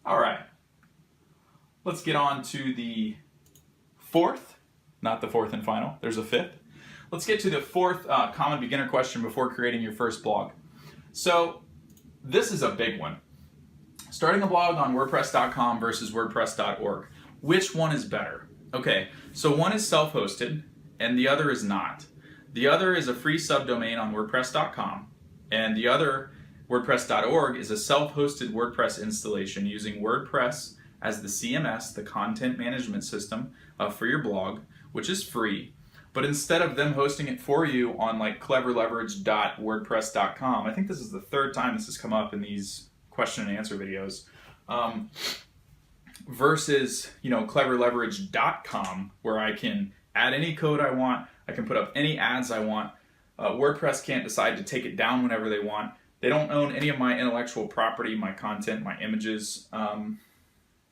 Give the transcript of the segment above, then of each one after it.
All right, let's get on to the fourth, not the fourth and final, there's a fifth. Let's get to the fourth common beginner question before creating your first blog. So this is a big one. Starting a blog on WordPress.com versus WordPress.org. Which one is better? Okay, so one is self-hosted and the other is not. The other is a free subdomain on WordPress.com, and the other, WordPress.org, is a self-hosted WordPress installation using WordPress as the CMS, the content management system for your blog, which is free. But instead of them hosting it for you on like cleverleverage.wordpress.com, I think this is the third time this has come up in these question and answer videos, versus cleverleverage.com, where I can add any code I want, I can put up any ads I want. WordPress can't decide to take it down whenever they want. They don't own any of my intellectual property, my content, my images.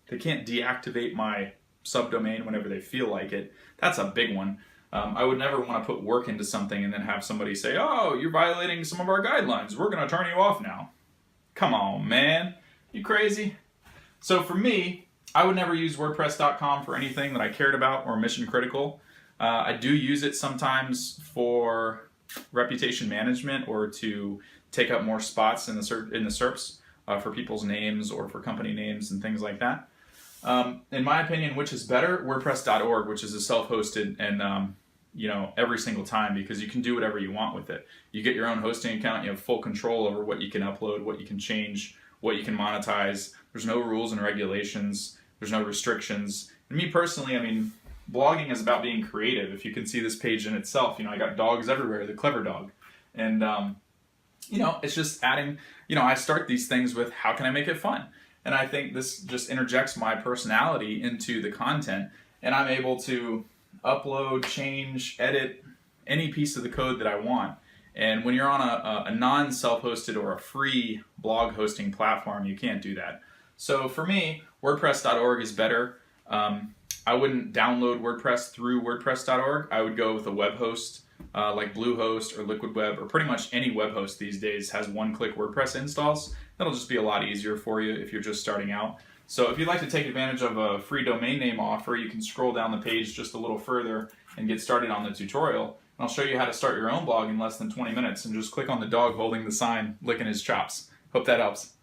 They can't deactivate my subdomain whenever they feel like it. That's a big one. I would never want to put work into something and then have somebody say, oh, you're violating some of our guidelines, we're going to turn you off now. Come on, man. You crazy? So for me, I would never use WordPress.com for anything that I cared about or mission critical. I do use it sometimes for reputation management or to take up more spots in the SERPs for people's names or for company names and things like that. In my opinion, which is better? WordPress.org, which is a self-hosted and every single time, because you can do whatever you want with it. You get your own hosting account, you have full control over what you can upload, what you can change, what you can monetize. There's no rules and regulations, there's no restrictions. And me personally, I mean, blogging is about being creative. If you can see this page in itself, I got dogs everywhere, the clever dog. And, it's just adding, I start these things with how can I make it fun? And I think this just interjects my personality into the content, and I'm able to upload, change, edit any piece of the code that I want. And when you're on a non-self-hosted or a free blog hosting platform, you can't do that. So for me, WordPress.org is better. I wouldn't download WordPress through WordPress.org. I would go with a web host like Bluehost or Liquid Web, or pretty much any web host these days has one-click WordPress installs. That'll just be a lot easier for you if you're just starting out. So if you'd like to take advantage of a free domain name offer, you can scroll down the page just a little further and get started on the tutorial. And I'll show you how to start your own blog in less than 20 minutes, and just click on the dog holding the sign, licking his chops. Hope that helps.